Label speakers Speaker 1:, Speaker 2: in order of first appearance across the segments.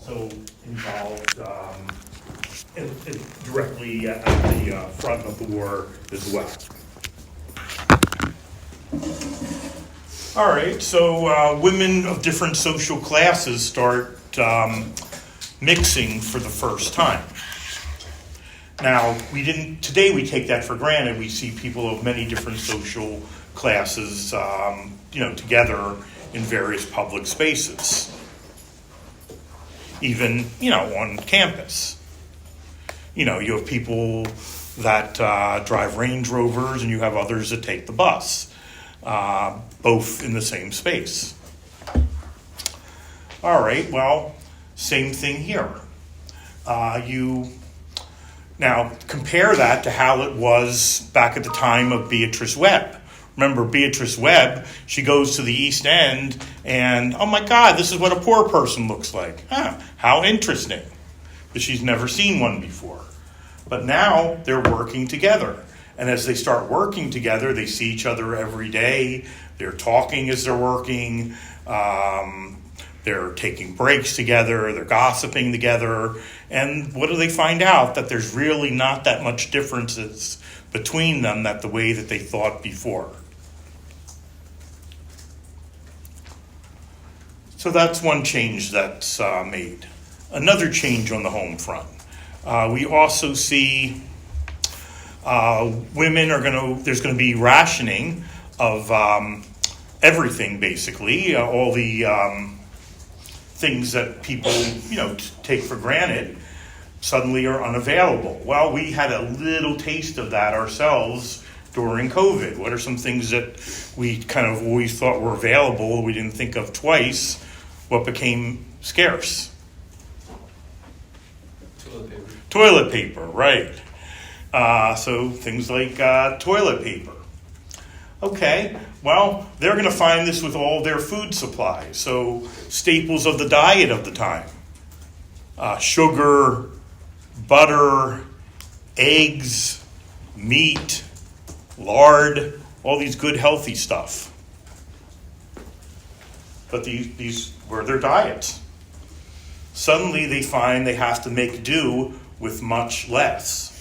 Speaker 1: also involved directly at the front of the war as well. All right, so women of different social classes start mixing for the first time. Now, today we take that for granted. We see people of many different social classes, together in various public spaces. Even, on campus. You have people that drive Range Rovers and you have others that take the bus, both in the same space. All right, well, same thing here. Now, compare that to how it was back at the time of Beatrice Webb. Remember Beatrice Webb, she goes to the East End and, oh my God, this is what a poor person looks like. How interesting. But she's never seen one before. But now they're working together. And as they start working together, they see each other every day. They're talking as they're working. They're taking breaks together, they're gossiping together, and what do they find out? That there's really not that much differences between them that the way that they thought before. So that's one change that's made. Another change on the home front. We also see there's going to be rationing of everything basically, all the things that people, take for granted suddenly are unavailable. Well, we had a little taste of that ourselves during COVID. What are some things that we kind of always thought were available, we didn't think of twice? What became scarce? Toilet paper, right. So things like toilet paper. Okay, well, they're going to find this with all their food supplies. So staples of the diet of the time. Sugar, butter, eggs, meat, lard, all these good healthy stuff. But these were their diets. Suddenly they find they have to make do with much less.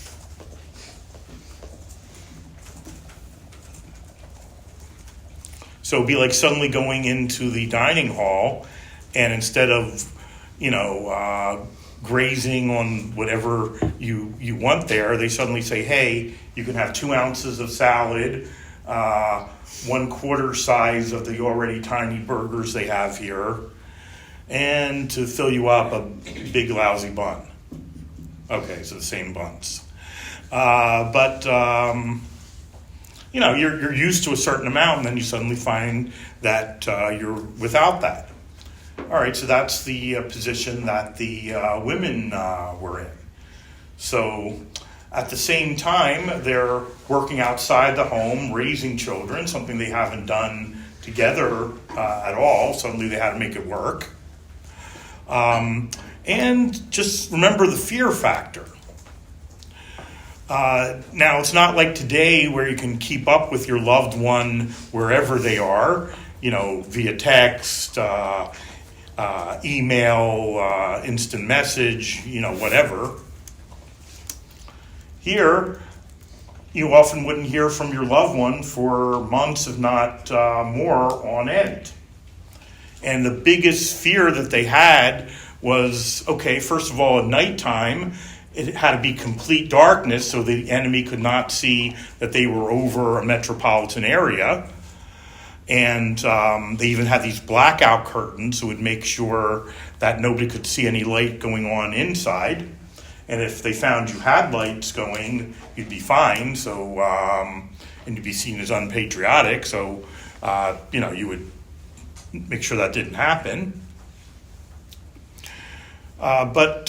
Speaker 1: So it'd be like suddenly going into the dining hall and instead of, grazing on whatever you want there, they suddenly say, hey, you can have 2 ounces of salad, 1/4 size of the already tiny burgers they have here, and to fill you up, a big lousy bun. Okay, so the same buns. You're used to a certain amount, and then you suddenly find that you're without that. All right, so that's the position that the women were in. So at the same time, they're working outside the home, raising children, something they haven't done together at all. Suddenly they had to make it work. And just remember the fear factor. Now, it's not like today where you can keep up with your loved one wherever they are, via text, email, instant message, whatever. Here, you often wouldn't hear from your loved one for months, if not more, on end. And the biggest fear that they had was, okay, first of all, at nighttime, it had to be complete darkness so the enemy could not see that they were over a metropolitan area. And they even had these blackout curtains that would make sure that nobody could see any light going on inside. And if they found you had lights going, you'd be fine. So, and you'd be seen as unpatriotic. So, you would make sure that didn't happen. But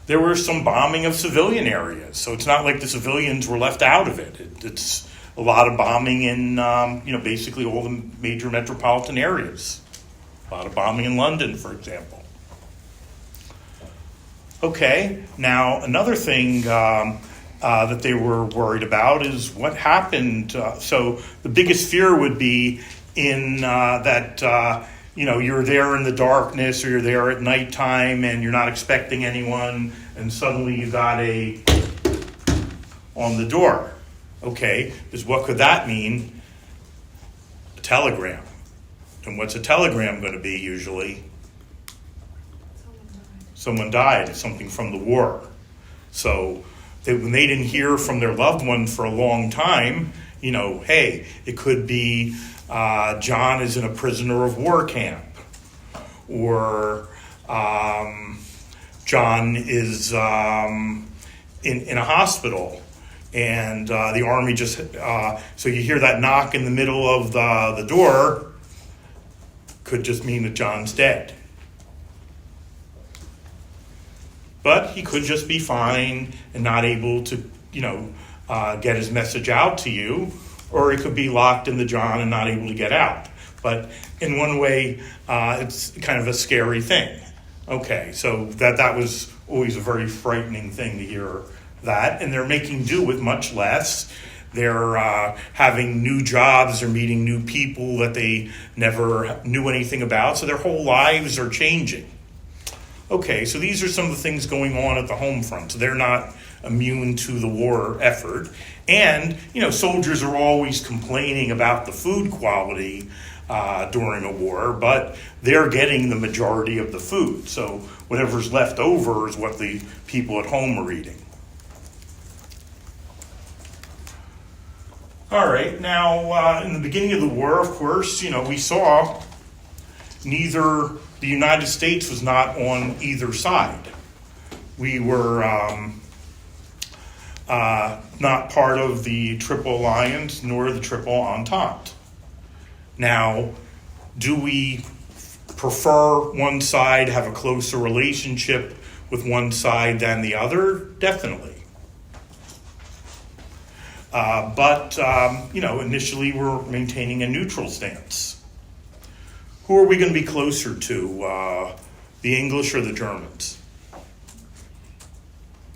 Speaker 1: there were some bombing of civilian areas. So it's not like the civilians were left out of it. It's a lot of bombing in, basically all the major metropolitan areas. A lot of bombing in London, for example. Okay, now another thing that they were worried about is what happened. So the biggest fear would be in that you're there in the darkness, or you're there at nighttime and you're not expecting anyone, and suddenly you got on the door. Okay, because what could that mean? A telegram. And what's a telegram going to be usually? Someone died, something from the war. So when they didn't hear from their loved one for a long time, hey, it could be John is in a prisoner of war camp, or John is in a hospital, and the army just so you hear that knock in the middle of the door, could just mean that John's dead. But he could just be fine and not able to get his message out to you, or he could be locked in the John and not able to get out. But in one way, it's kind of a scary thing. Okay, so that was always a very frightening thing to hear that. And they're making do with much less. They're having new jobs, they're meeting new people that they never knew anything about, so their whole lives are changing. Okay, so these are some of the things going on at the home front. So they're not immune to the war effort. And, soldiers are always complaining about the food quality during a war, but they're getting the majority of the food. So whatever's left over is what the people at home are eating. All right, now in the beginning of the war, of course, we saw the United States was not on either side. We were not part of the Triple Alliance nor the Triple Entente. Now, do we prefer one side, have a closer relationship with one side than the other? Definitely. But initially we're maintaining a neutral stance. Who are we going to be closer to, the English or the Germans?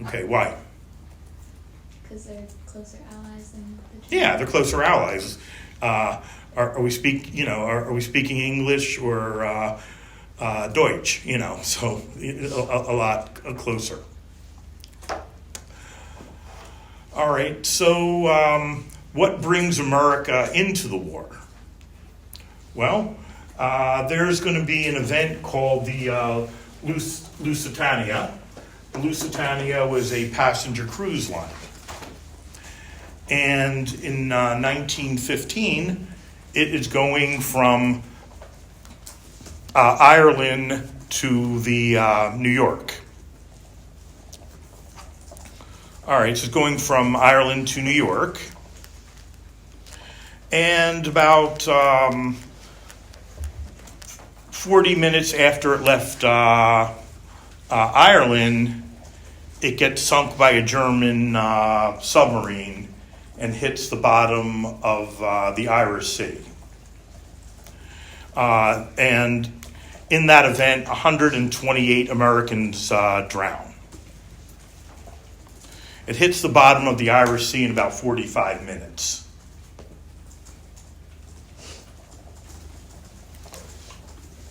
Speaker 1: Okay, why?
Speaker 2: Because they're closer allies than the Germans.
Speaker 1: Yeah, they're closer allies. Are we speaking English or Deutsch? So a lot closer. All right, so what brings America into the war? Well, there's going to be an event called the Lusitania. The Lusitania was a passenger cruise line. And in 1915, it is going from Ireland to the New York. All right, so it's going from Ireland to New York. And about 40 minutes after it left Ireland, it gets sunk by a German submarine and hits the bottom of the Irish Sea. And in that event, 128 Americans drown. It hits the bottom of the Irish Sea in about 45 minutes.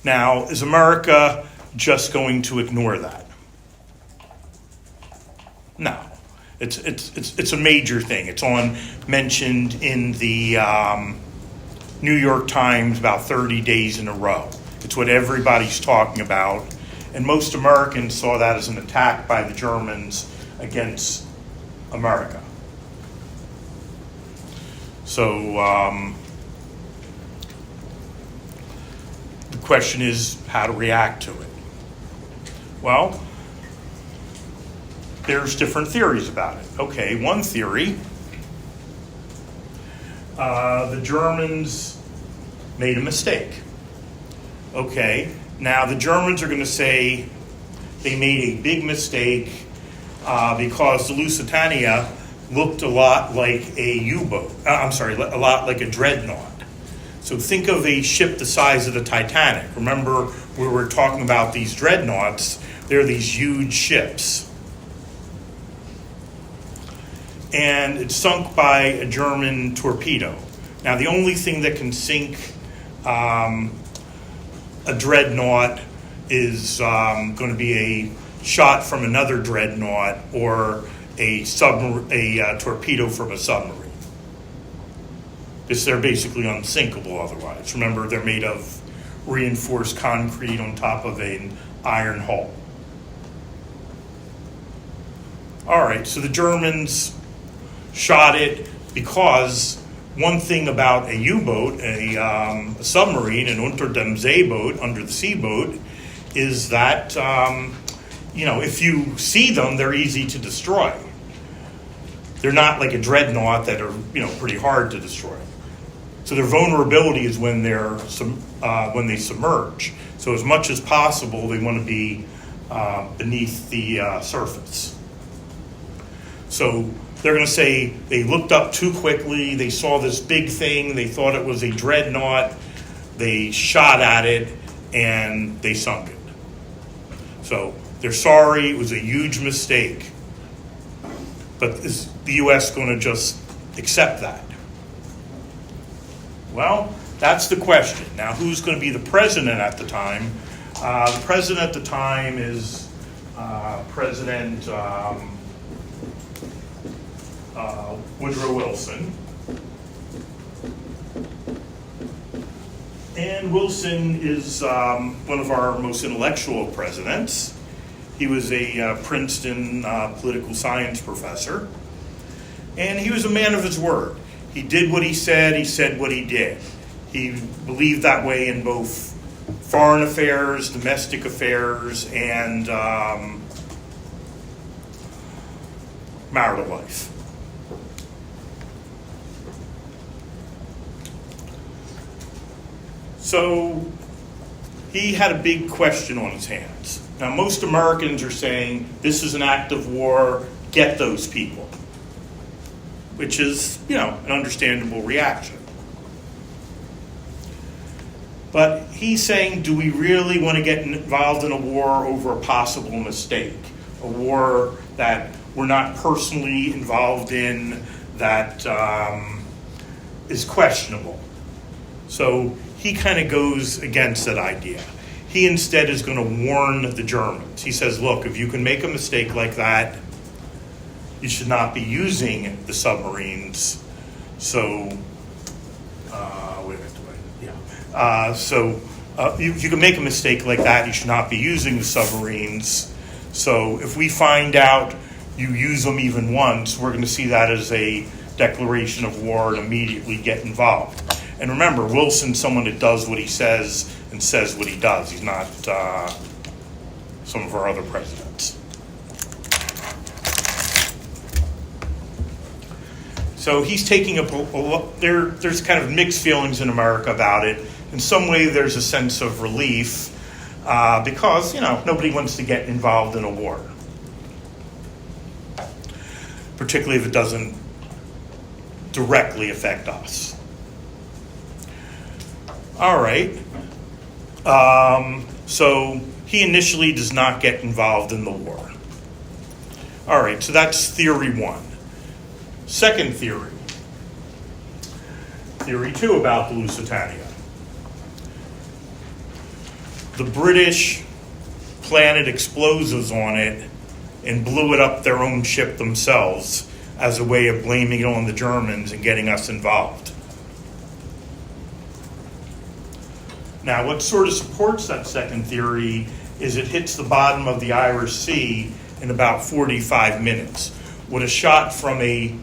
Speaker 1: Now, is America just going to ignore that? No. It's a major thing. It's mentioned in the New York Times about 30 days in a row. It's what everybody's talking about. And most Americans saw that as an attack by the Germans against America. So the question is how to react to it. Well, there's different theories about it. Okay, one theory, the Germans made a mistake. Okay, now the Germans are going to say they made a big mistake because the Lusitania looked a lot like a U-boat. A lot like a dreadnought. So think of a ship the size of the Titanic. Remember, we were talking about these dreadnoughts. They're these huge ships. And it's sunk by a German torpedo. Now, the only thing that can sink a dreadnought is going to be a shot from another dreadnought or a torpedo from a submarine. Because they're basically unsinkable otherwise. Remember, they're made of reinforced concrete on top of an iron hull. All right, so the Germans shot it because one thing about a U-boat, a submarine, an Unter dem See boat, under the sea boat, is that, if you see them, they're easy to destroy. They're not like a dreadnought that are, pretty hard to destroy. So their vulnerability is when when they submerge. So as much as possible, they want to be beneath the surface. So they're going to say they looked up too quickly, they saw this big thing, they thought it was a dreadnought, they shot at it, and they sunk it. So they're sorry, it was a huge mistake. But is the U.S. going to just accept that? Well, that's the question. Now, who's going to be the president at the time? The president at the time is President Woodrow Wilson. And Wilson is one of our most intellectual presidents. He was a Princeton political science professor. And he was a man of his word. He did what he said what he did. He believed that way in both foreign affairs, domestic affairs, and marital life. So he had a big question on his hands. Now, most Americans are saying, this is an act of war, get those people. Which is, an understandable reaction. But he's saying, do we really want to get involved in a war over a possible mistake? A war that we're not personally involved in, that is questionable. So he kind of goes against that idea. He instead is going to warn the Germans. He says, look, if you can make a mistake like that, you should not be using the submarines. So, you can make a mistake like that. You should not be using the submarines. So, if we find out you use them even once, we're going to see that as a declaration of war and immediately get involved. And remember, Wilson's someone that does what he says and says what he does. He's not some of our other presidents. So he's taking there's kind of mixed feelings in America about it. In some way, there's a sense of relief because, nobody wants to get involved in a war. Particularly if it doesn't directly affect us. All right. So he initially does not get involved in the war. All right, so that's theory one. Second theory. Theory two about the Lusitania. The British planted explosives on it and blew it up their own ship themselves as a way of blaming it on the Germans and getting us involved. Now, what sort of supports that second theory is it hits the bottom of the Irish Sea in about 45 minutes. Would a shot from a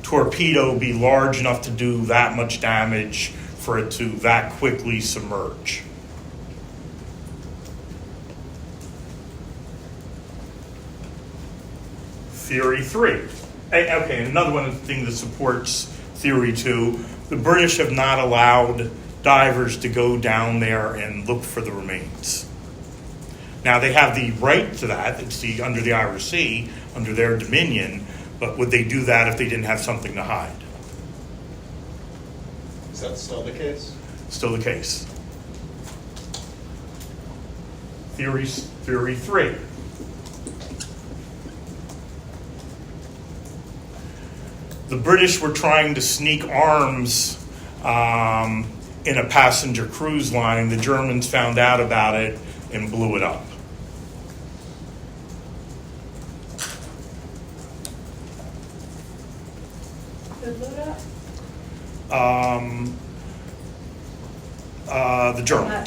Speaker 1: torpedo be large enough to do that much damage for it to that quickly submerge? Theory three. Okay, another one of the things that supports theory two, the British have not allowed divers to go down there and look for the remains. Now, they have the right to that. It's under the Irish Sea, under their dominion, but would they do that if they didn't have something to hide?
Speaker 3: Is that still the case?
Speaker 1: Still the case. Theory three. The British were trying to sneak arms in a passenger cruise line. The Germans found out about it and blew it up.
Speaker 3: Who blew it up?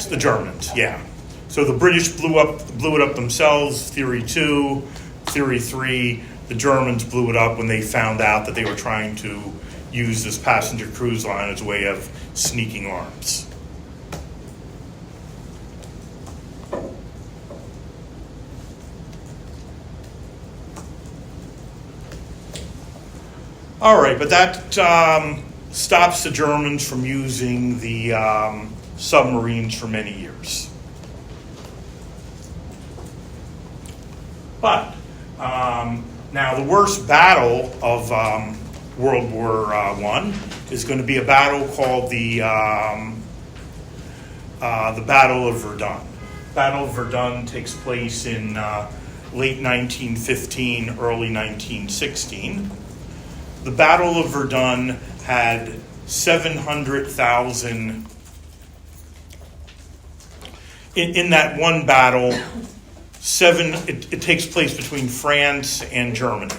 Speaker 1: The Germans, yeah. So the British blew it up themselves, theory 2. Theory 3, the Germans blew it up when they found out that they were trying to use this passenger cruise line as a way of sneaking arms. All right, but that stops the Germans from using the submarines for many years. But now the worst battle of World War I is going to be a battle called the Battle of Verdun. Battle of Verdun takes place in late 1915, early 1916. The Battle of Verdun had 700,000. In that one battle, it takes place between France and Germany.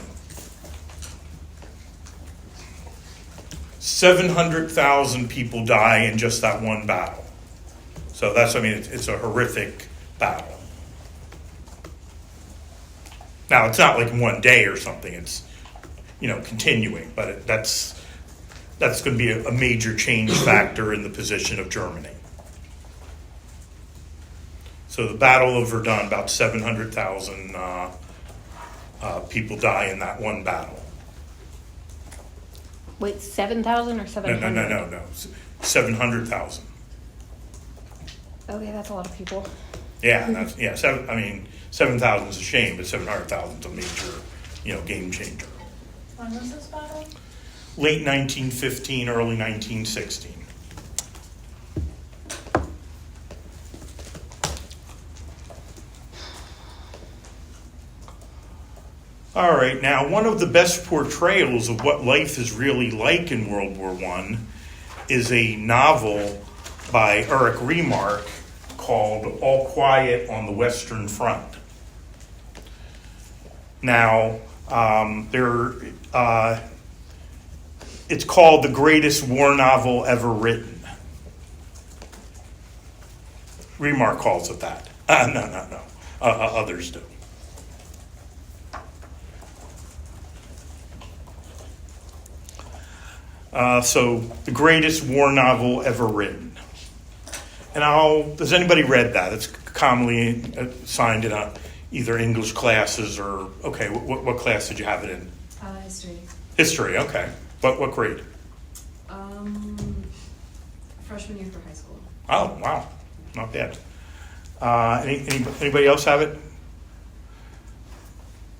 Speaker 1: 700,000 people die in just that one battle. So it's a horrific battle. Now, it's not like in one day or something. It's, continuing, but that's going to be a major change factor in the position of Germany. So the Battle of Verdun, about 700,000 people die in that one battle.
Speaker 4: Wait, 7,000 or 700?
Speaker 1: No. 700,000.
Speaker 4: Okay, that's a lot of people.
Speaker 1: Yeah, 7,000 is a shame, but 700,000 is a major, game changer.
Speaker 3: When was this battle?
Speaker 1: Late 1915, early 1916. All right, now one of the best portrayals of what life is really like in World War I is a novel by Erich Remarque called All Quiet on the Western Front. Now, it's called the greatest war novel ever written. Remarque calls it that. No. Others do. So, the greatest war novel ever written. And has anybody read that? It's commonly assigned in either English classes or, okay, what class did you have it in?
Speaker 5: History.
Speaker 1: History, okay. What grade?
Speaker 5: Freshman year for high school.
Speaker 1: Oh, wow. Not bad. Anybody else have it?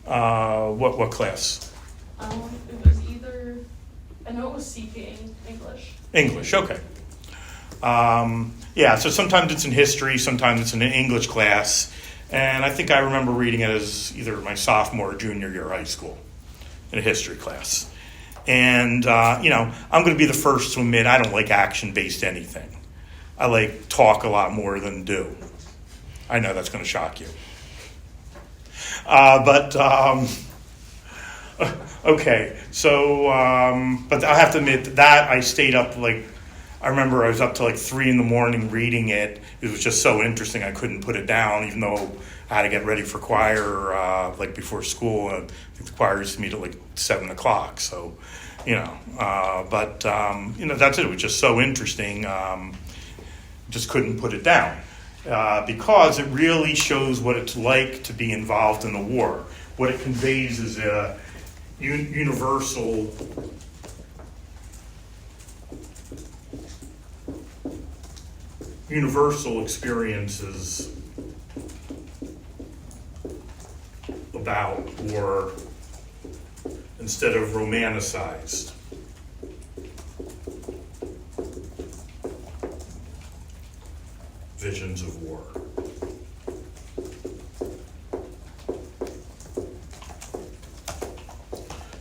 Speaker 1: What class?
Speaker 3: It was either, I know it was CPA English.
Speaker 1: English, okay. So sometimes it's in history, sometimes it's in an English class, and I think I remember reading it as either my sophomore or junior year of high school in a history class. And, I'm going to be the first to admit I don't like action-based anything. I like talk a lot more than do. I know that's going to shock you. Okay, so, but I have to admit that I stayed up I remember I was up till 3 a.m. reading it. It was just so interesting I couldn't put it down, even though I had to get ready for choir before school. I think the choir used to meet at 7 o'clock. So, that's it. It was just so interesting. Just couldn't put it down because it really shows what it's like to be involved in the war. What it conveys is a universal experiences about war instead of romanticized. Visions of war.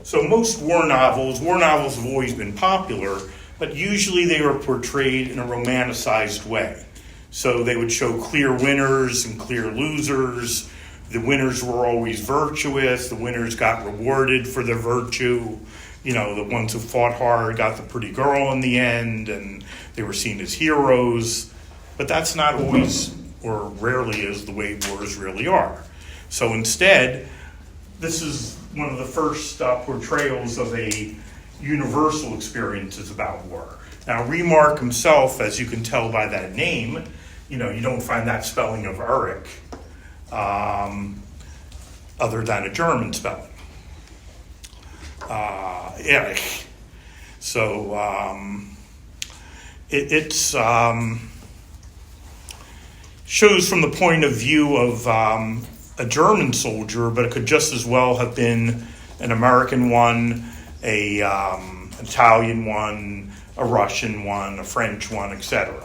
Speaker 1: So most war novels have always been popular, but usually they were portrayed in a romanticized way. So they would show clear winners and clear losers. The winners were always virtuous. The winners got rewarded for their virtue. You know, the ones who fought hard got the pretty girl in the end, and they were seen as heroes. But that's not always, or rarely is, the way wars really are. So instead, this is one of the first portrayals of a universal experiences about war. Now, Remark himself, as you can tell by that name, you know, you don't find that spelling of Eric other than a German spelling. Erich. So it's shows from the point of view of a German soldier, but it could just as well have been an American one, a Italian one, a Russian one, a French one, etc.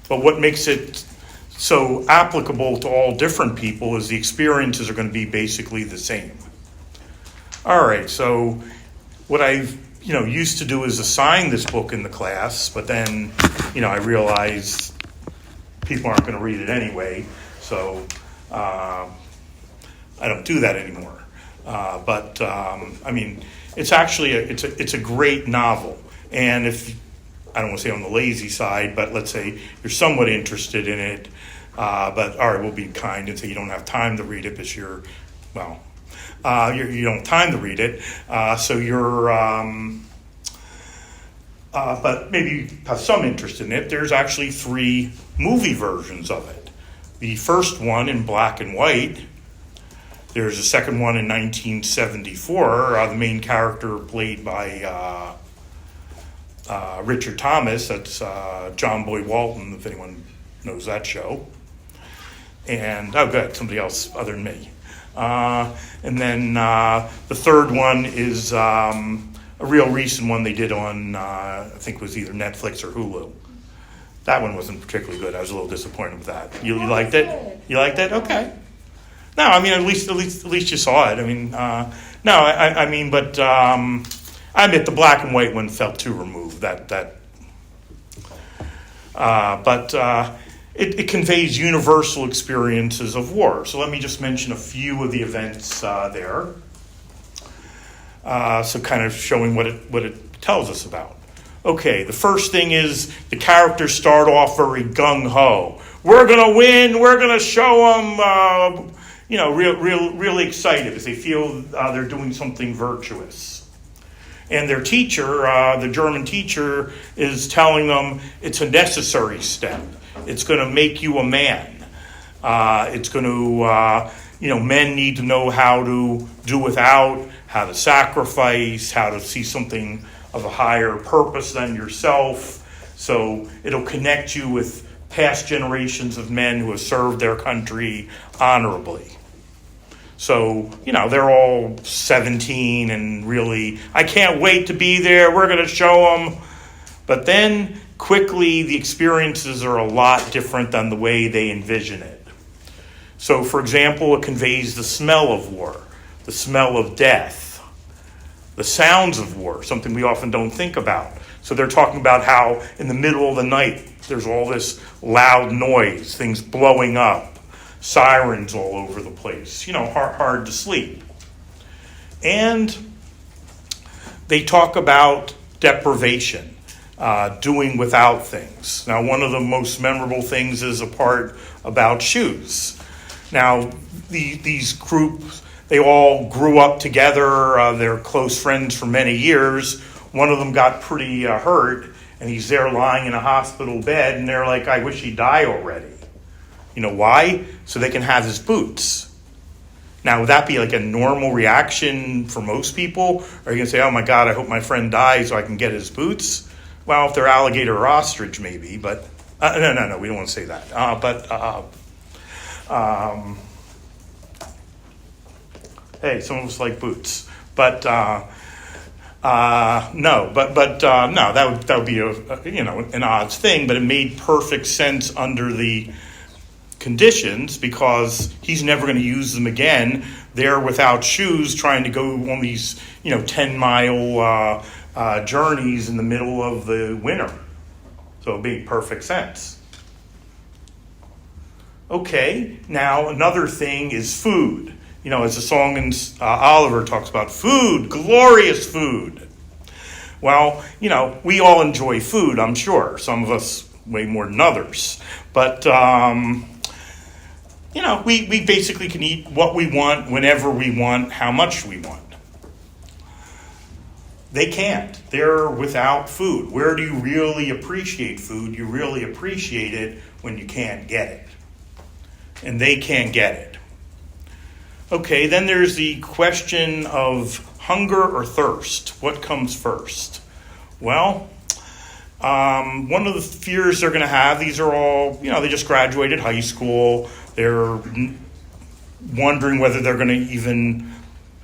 Speaker 1: But what makes it so applicable to all different people is the experiences are going to be basically the same. All right, so what I used to do is assign this book in the class, but then I realized people aren't going to read it anyway, so I don't do that anymore. But it's actually it's a great novel, and if I don't want to say on the lazy side, but let's say you're somewhat interested in it, but all right, we'll be kind and say you don't have time to read it, but you don't have time to read it, so you're but maybe you have some interest in it. There's actually 3 movie versions of it. The first one in black and white. There's a second one in 1974. The main character played by Richard Thomas. That's John Boy Walton, if anyone knows that show. And, good, somebody else other than me. And then the third one is a real recent one they did on, I think it was either Netflix or Hulu. That one wasn't particularly good. I was a little disappointed with that. You liked it? You liked it? Okay. No, I mean, at least you saw it. I mean, but I admit the black and white one felt too removed. It conveys universal experiences of war. So let me just mention a few of the events there. So kind of showing what it tells us about. Okay, the first thing is the characters start off very gung-ho. We're going to win. We're going to show them, really excited because they feel they're doing something virtuous. And their teacher, the German teacher, is telling them it's a necessary step. It's going to make you a man. It's going to, men need to know how to do without, how to sacrifice, how to see something of a higher purpose than yourself. So it'll connect you with past generations of men who have served their country honorably. So, they're all 17 and really, I can't wait to be there. We're going to show them. But then quickly the experiences are a lot different than the way they envision it. So, for example, it conveys the smell of war, the smell of death, the sounds of war, something we often don't think about. So they're talking about how in the middle of the night there's all this loud noise, things blowing up, sirens all over the place, hard to sleep. And they talk about deprivation, doing without things. Now, one of the most memorable things is a part about shoes. Now, these groups, they all grew up together. They're close friends for many years. One of them got pretty hurt, and he's there lying in a hospital bed, and they're like, I wish he'd die already. You know why? So they can have his boots. Now, would that be like a normal reaction for most people? Or are you going to say, oh my God, I hope my friend dies so I can get his boots? Well, if they're alligator or ostrich, maybe, but no, we don't want to say that. Hey, some of us like boots, but no, that would be an odds thing. But it made perfect sense under the conditions because he's never going to use them again. They're without shoes, trying to go on these 10-mile journeys in the middle of the winter. So it made perfect sense. Okay, now another thing is food. You know, as the song in Oliver talks about, food, glorious food. Well, you know, we all enjoy food, I'm sure. Some of us way more than others. But, you know, we basically can eat what we want, whenever we want, how much we want. They can't. They're without food. Where do you really appreciate food? You really appreciate it when you can't get it. And they can't get it. Okay, then there's the question of hunger or thirst. What comes first? Well, one of the fears they're going to have, these are all, you know, they just graduated high school. They're wondering whether they're going to even,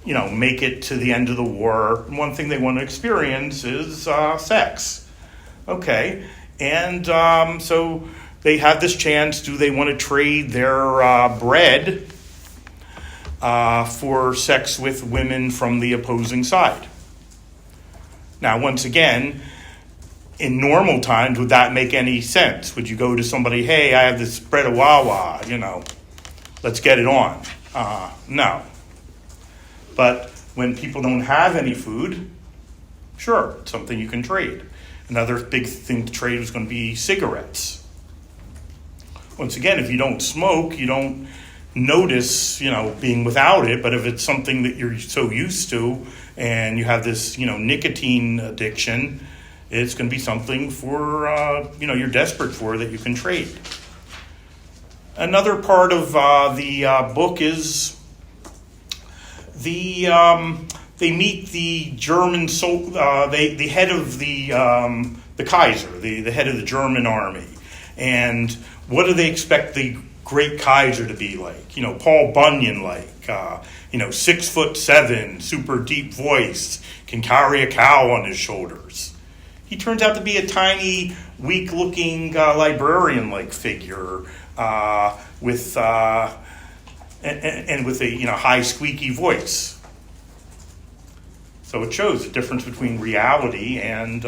Speaker 1: you know, make it to the end of the war. And one thing they want to experience is sex. Okay, and so they have this chance. Do they want to trade their bread for sex with women from the opposing side? Now, once again, in normal times, would that make any sense? Would you go to somebody, hey, I have this bread of Wawa, you know, let's get it on? No. But when people don't have any food, sure, it's something you can trade. Another big thing to trade is going to be cigarettes. Once again, if you don't smoke, you don't notice, you know, being without it. But if it's something that you're so used to and you have this, you know, nicotine addiction, it's going to be something for, you know, you're desperate for that you can trade. Another part of the book is they meet the German, the head of the Kaiser, the head of the German army. And what do they expect the great Kaiser to be like? You know, Paul Bunyan like, you know, 6'7", super deep voice, can carry a cow on his shoulders. He turns out to be a tiny, weak-looking librarian-like figure with and with a, you know, high, squeaky voice. So it shows the difference between reality and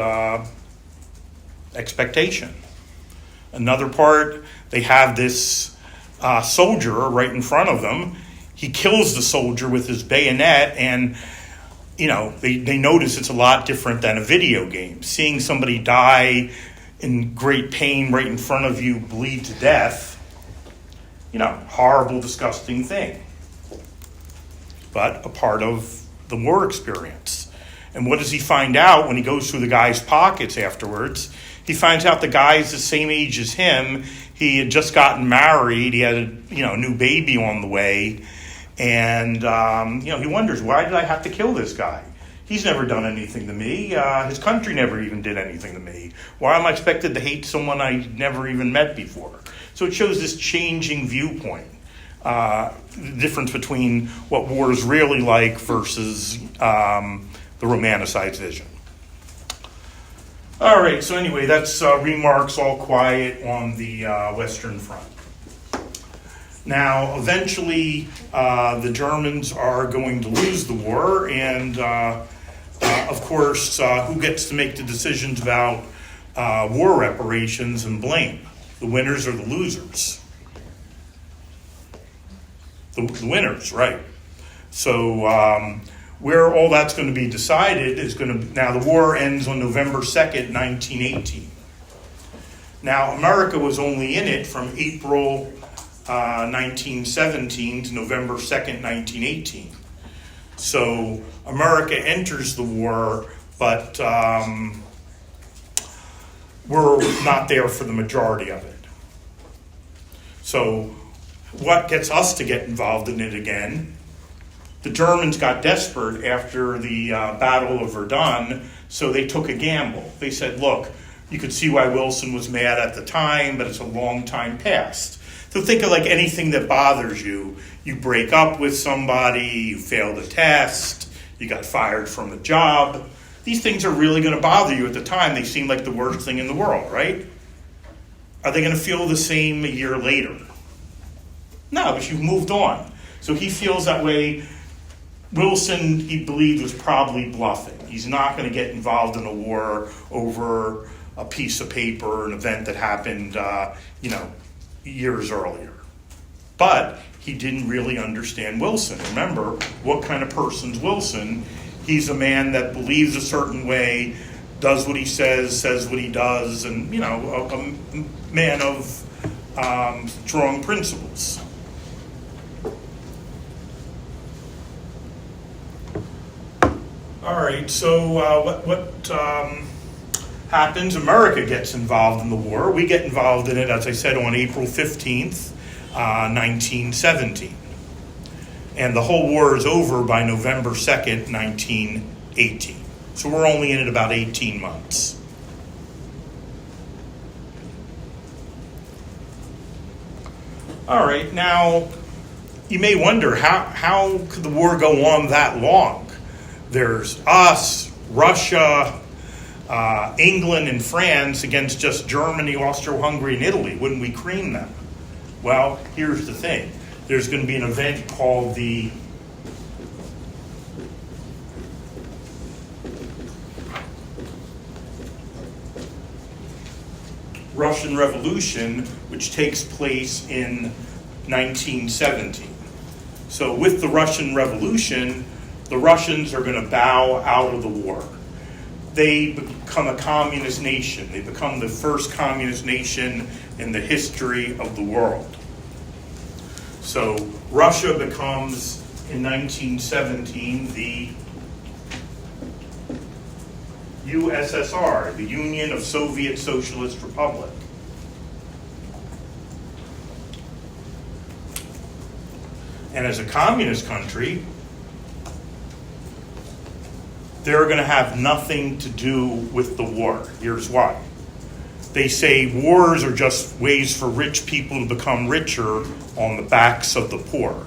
Speaker 1: expectation. Another part, they have this soldier right in front of them. He kills the soldier with his bayonet, and you know, they notice it's a lot different than a video game. Seeing somebody die in great pain right in front of you, bleed to death, you know, horrible, disgusting thing. But a part of the war experience. And what does he find out when he goes through the guy's pockets afterwards? He finds out the guy's the same age as him. He had just gotten married. He had a, you know, new baby on the way. And, you know, he wonders, why did I have to kill this guy? He's never done anything to me. His country never even did anything to me. Why am I expected to hate someone I never even met before? So it shows this changing viewpoint, the difference between what war is really like versus the romanticized vision. All right, so anyway, that's remarks all quiet on the Western Front. Now, eventually, the Germans are going to lose the war, and of course, who gets to make the decisions about war reparations and blame? The winners or the losers? The winners, right. So where all that's going to be decided is going to, now the war ends on November 2nd, 1918. Now, America was only in it from April 1917 to November 2nd, 1918. So America enters the war, but we're not there for the majority of it. So what gets us to get involved in it again? The Germans got desperate after the Battle of Verdun, so they took a gamble. They said, look, you could see why Wilson was mad at the time, but it's a long time past. So think of like anything that bothers you. You break up with somebody, you failed a test, you got fired from a job. These things are really going to bother you at the time. They seem like the worst thing in the world, right? Are they going to feel the same a year later? No, but you've moved on. So he feels that way Wilson, he believed, was probably bluffing. He's not going to get involved in a war over a piece of paper, an event that happened, years earlier. But he didn't really understand Wilson. Remember, what kind of person's Wilson? He's a man that believes a certain way, does what he says what he does, and, a man of strong principles. All right, so what happens? America gets involved in the war. We get involved in it, as I said, on April 15th, 1917. And the whole war is over by November 2nd, 1918. So we're only in it about 18 months. All right, now you may wonder, how could the war go on that long? There's us, Russia, England, and France against just Germany, Austria-Hungary, and Italy. Wouldn't we cream them? Well, here's the thing. There's going to be an event called the Russian Revolution, which takes place in 1917. So with the Russian Revolution, the Russians are going to bow out of the war. They become a communist nation. They become the first communist nation in the history of the world. So Russia becomes, in 1917, the USSR, the Union of Soviet Socialist Republic. And as a communist country, they're going to have nothing to do with the war. Here's why. They say wars are just ways for rich people to become richer on the backs of the poor.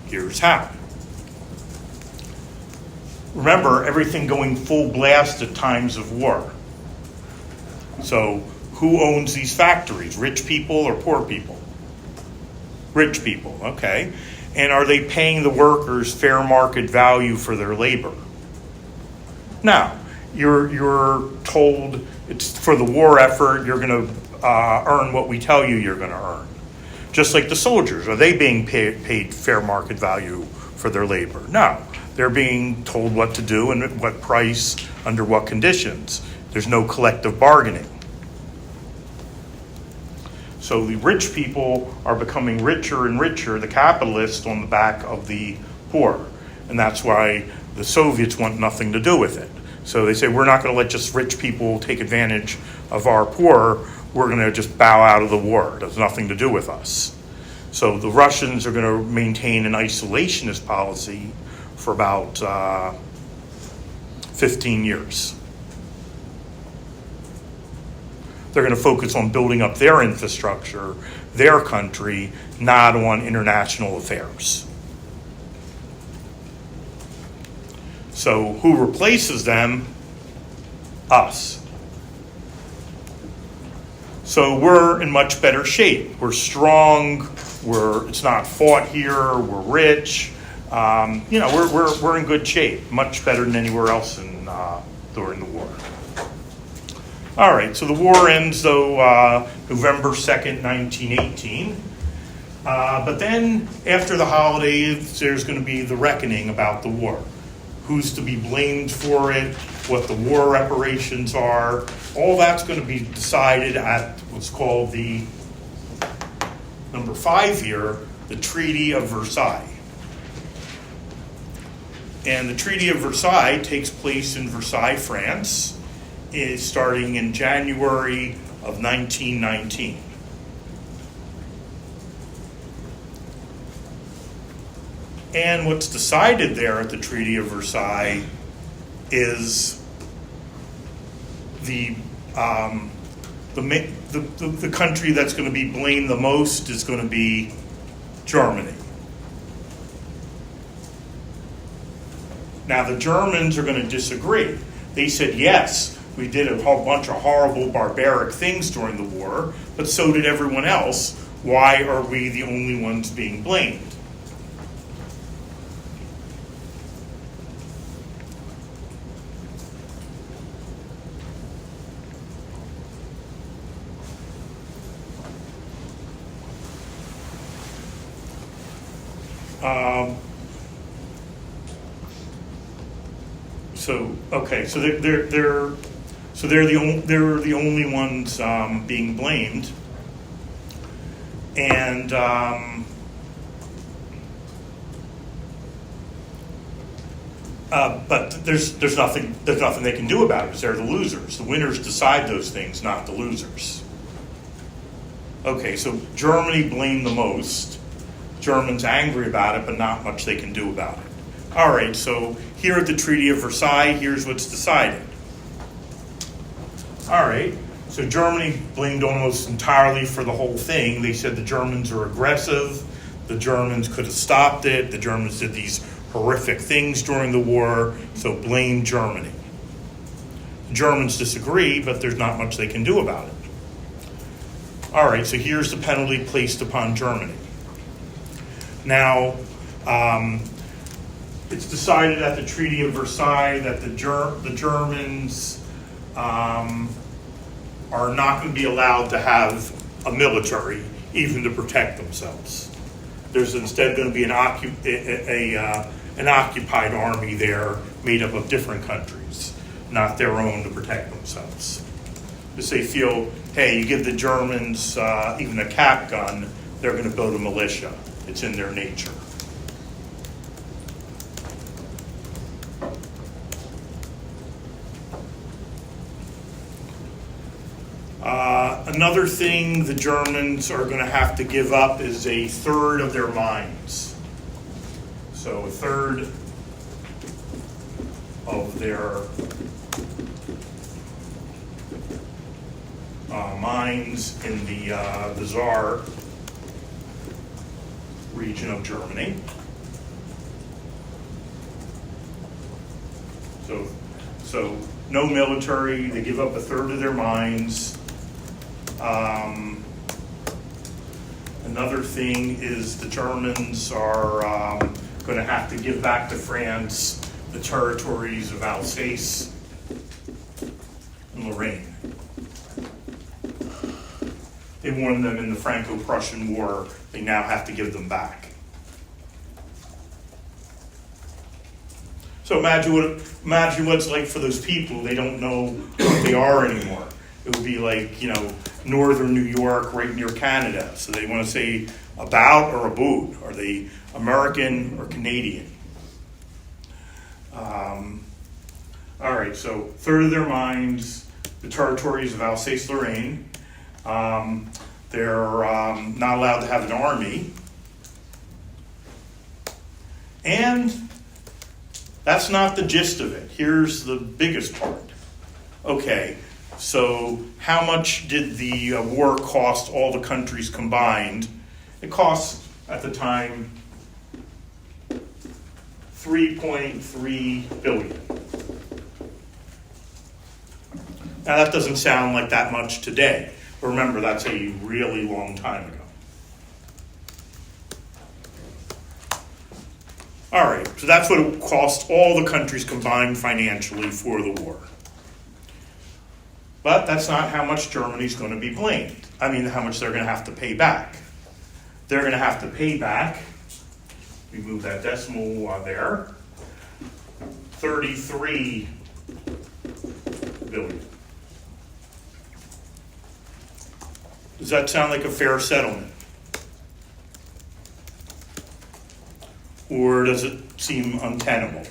Speaker 1: Here's how. Remember, everything going full blast at times of war. So, who owns these factories? Rich people or poor people? Rich people, okay. And are they paying the workers fair market value for their labor? Now, you're told it's for the war effort, you're going to earn what we tell you you're going to earn. Just like the soldiers, are they being paid fair market value for their labor? No. They're being told what to do and at what price, under what conditions. There's no collective bargaining. So the rich people are becoming richer and richer, the capitalists, on the back of the poor. And that's why the Soviets want nothing to do with it. So they say, we're not going to let just rich people take advantage of our poor. We're going to just bow out of the war. It has nothing to do with us. So the Russians are going to maintain an isolationist policy for about 15 years. They're going to focus on building up their infrastructure, their country, not on international affairs. So who replaces them? Us. So we're in much better shape. We're strong. It's not fought here. We're rich. We're in good shape, much better than anywhere else during the war. All right, so the war ends, though, November 2nd, 1918. But then, after the holidays, there's going to be the reckoning about the war. Who's to be blamed for it, what the war reparations are. All that's going to be decided at what's called the, number 5 here, the Treaty of Versailles. And the Treaty of Versailles takes place in Versailles, France, is starting in January of 1919. And what's decided there at the Treaty of Versailles is the country that's going to be blamed the most is going to be Germany. Now the Germans are going to disagree. They said, yes, we did a whole bunch of horrible, barbaric things during the war, but so did everyone else. Why are we the only ones being blamed? So okay, so they're the only ones being blamed, and but there's nothing they can do about it because they're the losers. The winners decide those things, not the losers. Okay, so Germany blamed the most. Germans angry about it, but not much they can do about it. All right, so here at the Treaty of Versailles, here's what's decided. All right, so Germany blamed almost entirely for the whole thing. They said the Germans are aggressive. The Germans could have stopped it. The Germans did these horrific things during the war, so blame Germany. The Germans disagree, but there's not much they can do about it. All right, so here's the penalty placed upon Germany. Now, it's decided at the Treaty of Versailles that the Germans are not going to be allowed to have a military, even to protect themselves. There's instead going to be an occupied army there made up of different countries, not their own to protect themselves. Because they feel, hey, you give the Germans even a cap gun, they're going to build a militia. It's in their nature. Another thing the Germans are going to have to give up is a third of their mines. So a third of their mines in the Saar region of Germany. So no military, they give up a third of their mines. Another thing is the Germans are going to have to give back to France the territories of Alsace and Lorraine. They won them in the Franco-Prussian War. They now have to give them back. So imagine what it's like for those people. They don't know what they are anymore. It would be like, northern New York right near Canada. So they want to say about or about. Are they American or Canadian? All right, so third of their mines, the territories of Alsace-Lorraine. They're not allowed to have an army. And that's not the gist of it. Here's the biggest part. Okay, so how much did the war cost all the countries combined? It cost, at the time, $3.3 billion. Now that doesn't sound like that much today. But remember, that's a really long time ago. All right, so that's what it cost all the countries combined financially for the war. But that's not how much Germany's going to be blamed. I mean, how much they're going to have to pay back. They're going to have to pay back, we move that decimal there, $33 billion. Does that sound like a fair settlement? Or does it seem untenable?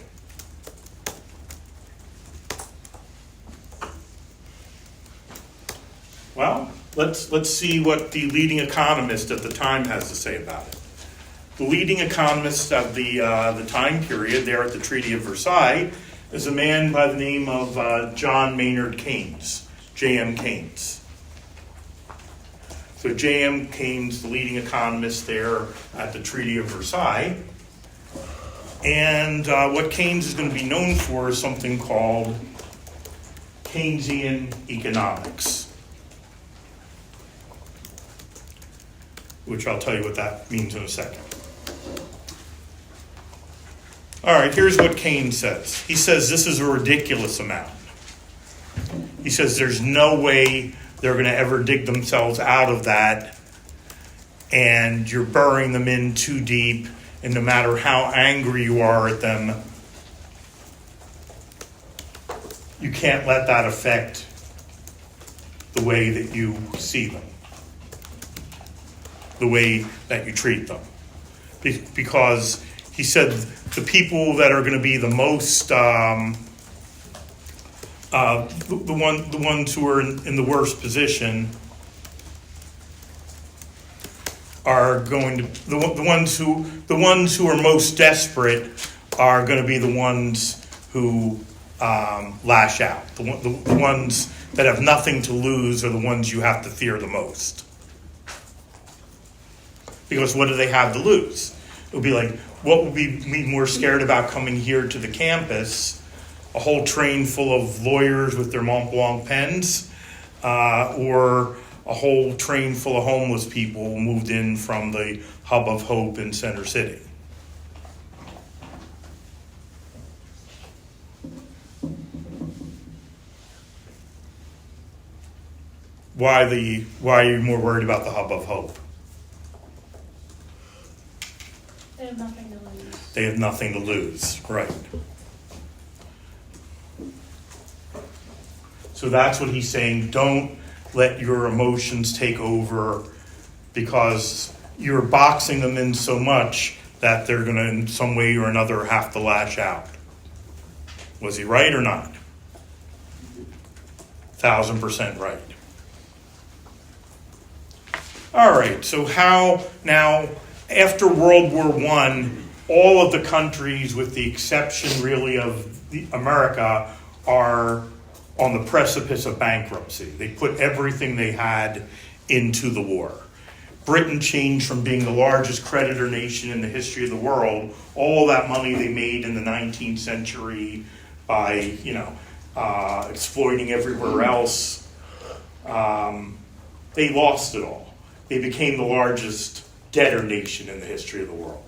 Speaker 1: Well, let's see what the leading economist at the time has to say about it. The leading economist of the time period there at the Treaty of Versailles is a man by the name of John Maynard Keynes, J.M. Keynes. So J.M. Keynes, the leading economist there at the Treaty of Versailles. And what Keynes is going to be known for is something called Keynesian economics, which I'll tell you what that means in a second. All right, here's what Keynes says. He says this is a ridiculous amount. He says there's no way they're going to ever dig themselves out of that, and you're burying them in too deep, And no matter how angry you are at them, you can't let that affect the way that you see them, the way that you treat them. Because he said the people that are going to be the most, the ones who are in the worst position are going to the ones who are most desperate are going to be the ones who lash out. The ones that have nothing to lose are the ones you have to fear the most. Because what do they have to lose? It would be like, what would be more scared about coming here to the campus? A whole train full of lawyers with their Mont Blanc pens, or a whole train full of homeless people moved in from the hub of hope in Center City. Why are you more worried about the hub of hope?
Speaker 3: They have nothing to lose.
Speaker 1: They have nothing to lose, right? So that's what he's saying. Don't let your emotions take over, because you're boxing them in so much that they're going to, in some way or another, have to lash out. Was he right or not? 1,000% right. All right, so how now, after World War I, all of the countries, with the exception really of America, are on the precipice of bankruptcy. They put everything they had into the war. Britain changed from being the largest creditor nation in the history of the world. All that money they made in the 19th century by, exploiting everywhere else, they lost it all. They became the largest debtor nation in the history of the world.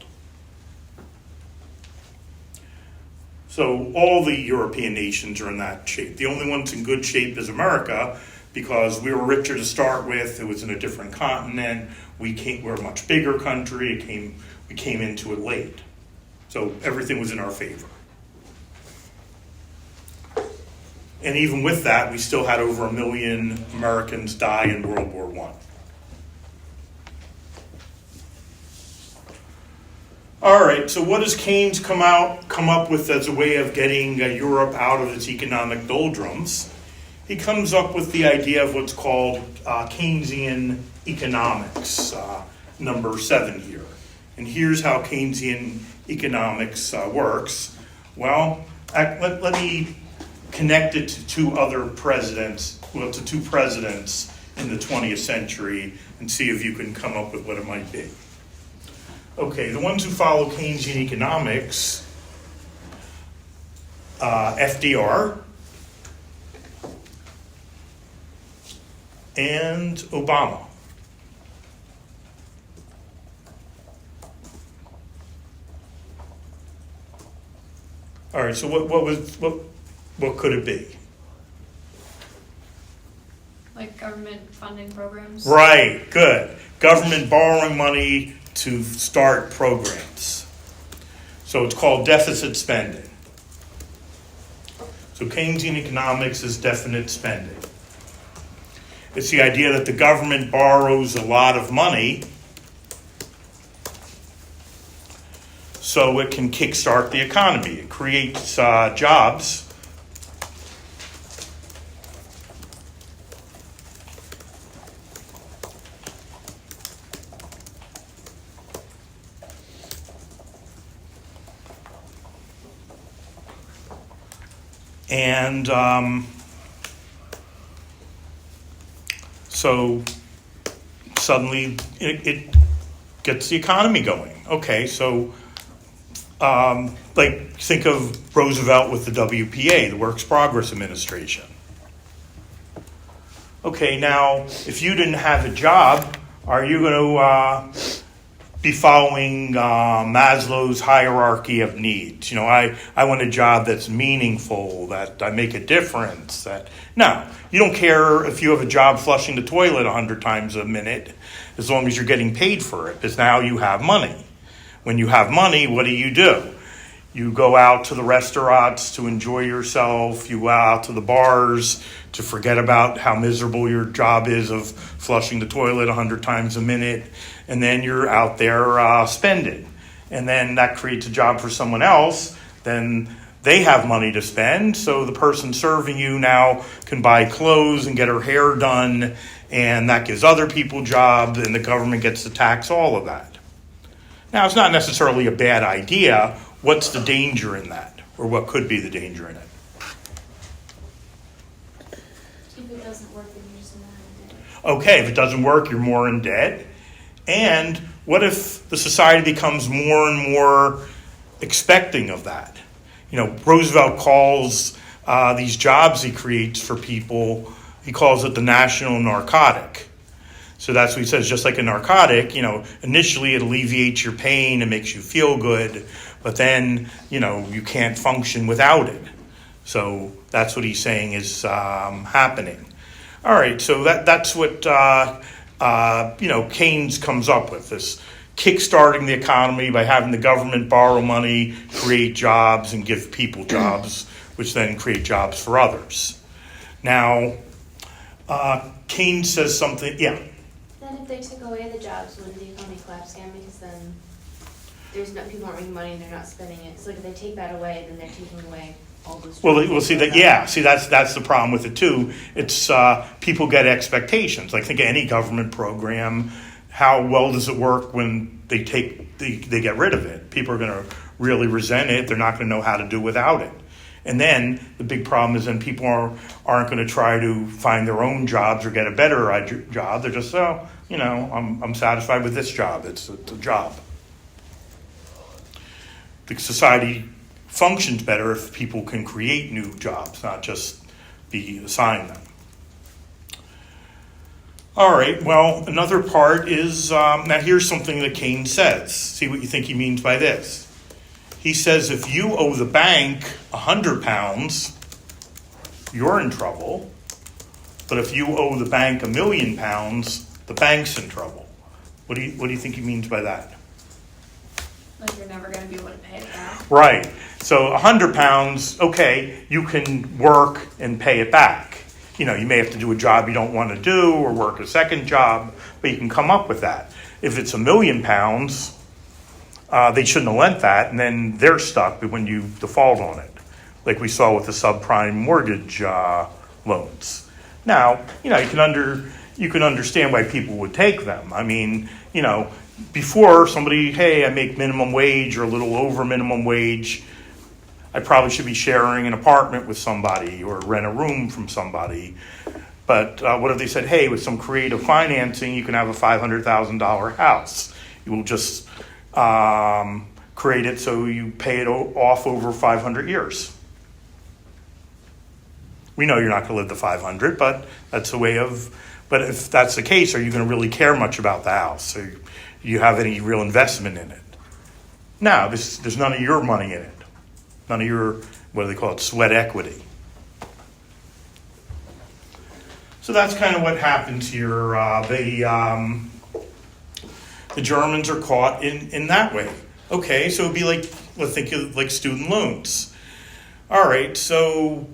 Speaker 1: So all the European nations are in that shape. The only ones in good shape is America, because we were richer to start with. It was in a different continent. We're a much bigger country. We came into it late. So everything was in our favor. And even with that, we still had over 1 million Americans die in World War I. All right, so what does Keynes come up with as a way of getting Europe out of its economic doldrums? He comes up with the idea of what's called Keynesian economics, number 7 here. And here's how Keynesian economics works. Well, let me connect it to two presidents in the 20th century and see if you can come up with what it might be. Okay, the ones who follow Keynesian economics, FDR and Obama. All right, so what could it be?
Speaker 2: Like government funding programs?
Speaker 1: Right, good. Government borrowing money to start programs. So it's called deficit spending. So Keynesian economics is definite spending. It's the idea that the government borrows a lot of money so it can kickstart the economy. It creates jobs. And so suddenly it gets the economy going. Okay, so think of Roosevelt with the WPA, the Works Progress Administration. Okay, now if you didn't have a job, are you going to be following Maslow's hierarchy of needs? I want a job that's meaningful, that I make a difference. No, you don't care if you have a job flushing the toilet 100 times a minute, as long as you're getting paid for it, because now you have money. When you have money, what do? You go out to the restaurants to enjoy yourself. You go out to the bars to forget about how miserable your job is of flushing the toilet 100 times a minute. And then you're out there spending. And then that creates a job for someone else. Then they have money to spend. So the person serving you now can buy clothes and get her hair done. And that gives other people jobs. And the government gets to tax all of that. Now, it's not necessarily a bad idea. What's the danger in that? Or what could be the danger in it?
Speaker 2: If it doesn't work, then you're just more in debt.
Speaker 1: Okay, if it doesn't work, you're more in debt. And what if the society becomes more and more expecting of that? Roosevelt calls these jobs he creates for people, he calls it the national narcotic. So that's what he says, just like a narcotic, initially it alleviates your pain and makes you feel good, but then, you can't function without it. So that's what he's saying is happening. All right, so that's what, Keynes comes up with, this kickstarting the economy by having the government borrow money, create jobs, and give people jobs, which then create jobs for others. Now, Keynes says something, yeah.
Speaker 6: Then if they took away the jobs, wouldn't the economy collapse again? Because then people aren't making money and they're not spending it. So if they take that away, then they're taking away all those jobs.
Speaker 1: Well, we'll see that. Yeah, see that's the problem with it too. It's people get expectations. Like think of any government program. How well does it work when they get rid of it? People are going to really resent it. They're not going to know how to do without it. And then the big problem is then people aren't going to try to find their own jobs or get a better job. They're just, I'm satisfied with this job. It's a job. The society functions better if people can create new jobs, not just be assigned them. All right, well, another part is, now here's something that Keynes says. See what you think he means by this. He says if you owe the bank £100, you're in trouble. But if you owe the bank £1 million, the bank's in trouble. What do you think he means by that?
Speaker 3: Like you're never going to be able to pay it back.
Speaker 1: Right. So £100, okay, you can work and pay it back. You may have to do a job you don't want to do or work a second job, but you can come up with that. If it's £1 million, they shouldn't have lent that, and then they're stuck when you default on it, like we saw with the subprime mortgage loans. Now, you can understand why people would take them. I mean, before somebody, hey, I make minimum wage or a little over minimum wage, I probably should be sharing an apartment with somebody or rent a room from somebody. But what if they said, hey, with some creative financing, you can have a $500,000 house. You will just create it so you pay it off over 500 years. We know you're not going to live to 500, but that's a way of. But if that's the case, are you going to really care much about the house? Or do you have any real investment in it? No, there's none of your money in it. None of your, what do they call it, sweat equity. So that's kind of what happens here. The Germans are caught in that way. Okay, so it'd be like, let's think of like student loans. All right, so,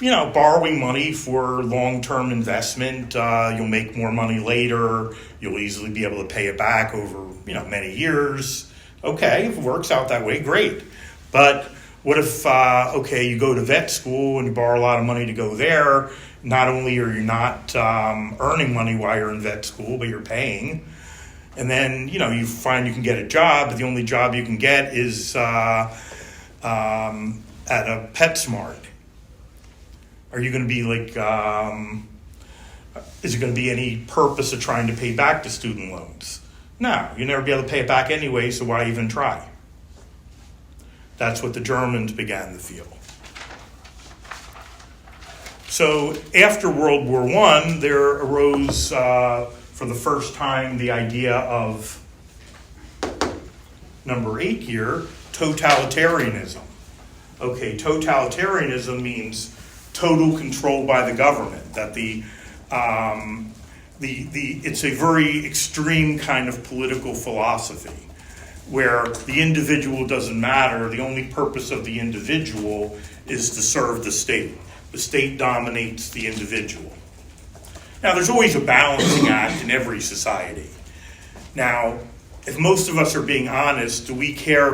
Speaker 1: borrowing money for long-term investment, you'll make more money later. You'll easily be able to pay it back over, many years. Okay, if it works out that way, great. But what if, you go to vet school and you borrow a lot of money to go there. Not only are you not earning money while you're in vet school, but you're paying. And then, you find you can get a job, but the only job you can get is at a PetSmart. Are you going to be like, is it going to be any purpose of trying to pay back the student loans? No, you'll never be able to pay it back anyway, so why even try? That's what the Germans began to feel. So after World War I, there arose, for the first time, the idea of, number 8 here, totalitarianism. Okay, totalitarianism means total control by the government. That it's a very extreme kind of political philosophy. where the individual doesn't matter. The only purpose of the individual is to serve the state. The state dominates the individual. Now, there's always a balancing act in every society. Now, if most of us are being honest, do we care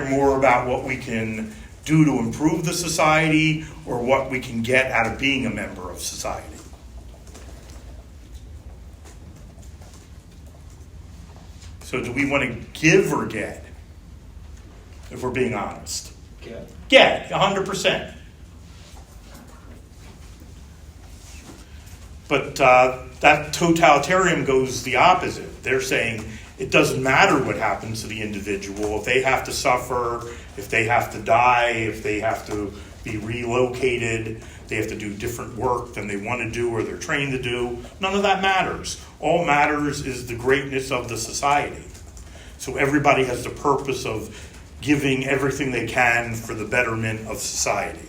Speaker 1: more about what we can do to improve the society or what we can get out of being a member of society? So do we want to give or get, if we're being honest? Get, 100%. But that totalitarian goes the opposite. They're saying it doesn't matter what happens to the individual. If they have to suffer, if they have to die, if they have to be relocated, they have to do different work than they want to do or they're trained to do, none of that matters. All matters is the greatness of the society. So everybody has the purpose of giving everything they can for the betterment of society.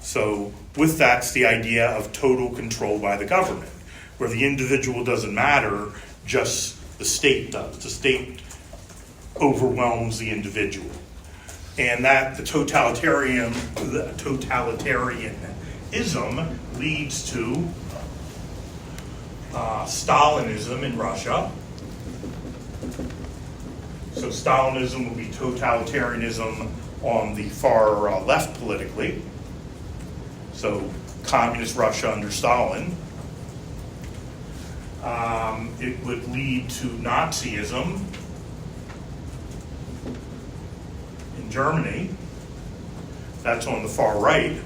Speaker 1: So with that's the idea of total control by the government, where the individual doesn't matter, just the state does. The state overwhelms the individual. And that the totalitarianism leads to Stalinism in Russia. So Stalinism would be totalitarianism on the far left politically. So communist Russia under Stalin. It would lead to Nazism in Germany. That's on the far right,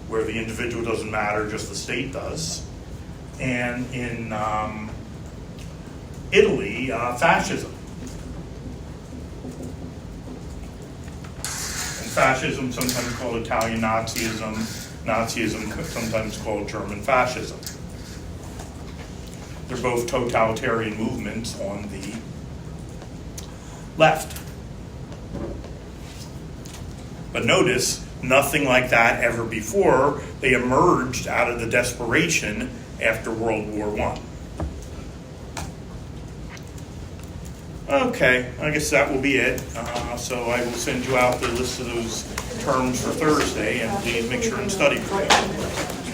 Speaker 1: where the individual doesn't matter, just the state does. And in Italy, fascism. And fascism, sometimes called Italian Nazism. Nazism, sometimes called German fascism. They're both totalitarian movements on the left. But notice, nothing like that ever before. They emerged out of the desperation after World War I. Okay, I guess that will be it. So I will send you out the list of those terms for Thursday, and please make sure and study for it.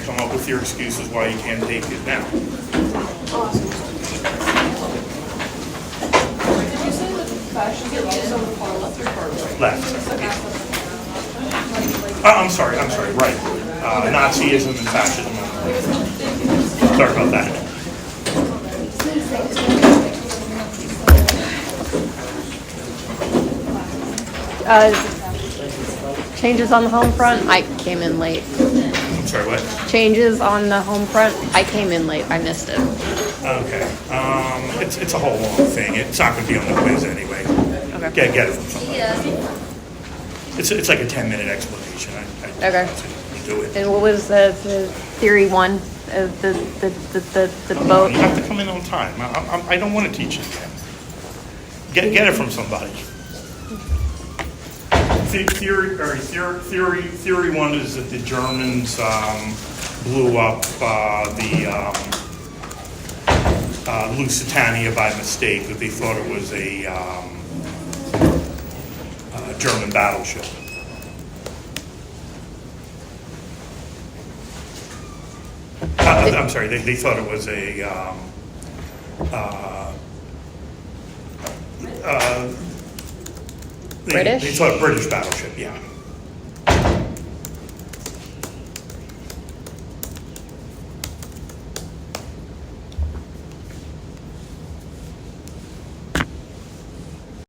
Speaker 1: Come up with your excuses why you can't take it now.
Speaker 3: Did you say that fascism is on the far left or far right?
Speaker 1: Left. I'm sorry, right. Nazism and fascism. Sorry about that.
Speaker 4: Changes on the home front, I came in late.
Speaker 1: I'm sorry, what?
Speaker 4: Changes on the home front, I came in late, I missed it.
Speaker 1: Okay. It's a whole long thing. It's not going to be on the quiz anyway.
Speaker 4: Okay.
Speaker 1: Get it from somebody. It's like a 10-minute explanation.
Speaker 4: Okay.
Speaker 1: You do it.
Speaker 4: And what was the theory one, the boat?
Speaker 1: You have to come in on time. I don't want to teach it again. Get it from somebody. Theory one is that the Germans blew up the Lusitania by mistake, that they thought it was a German battleship. I'm sorry, they thought it was a
Speaker 4: British?
Speaker 1: They thought a British battleship, yeah.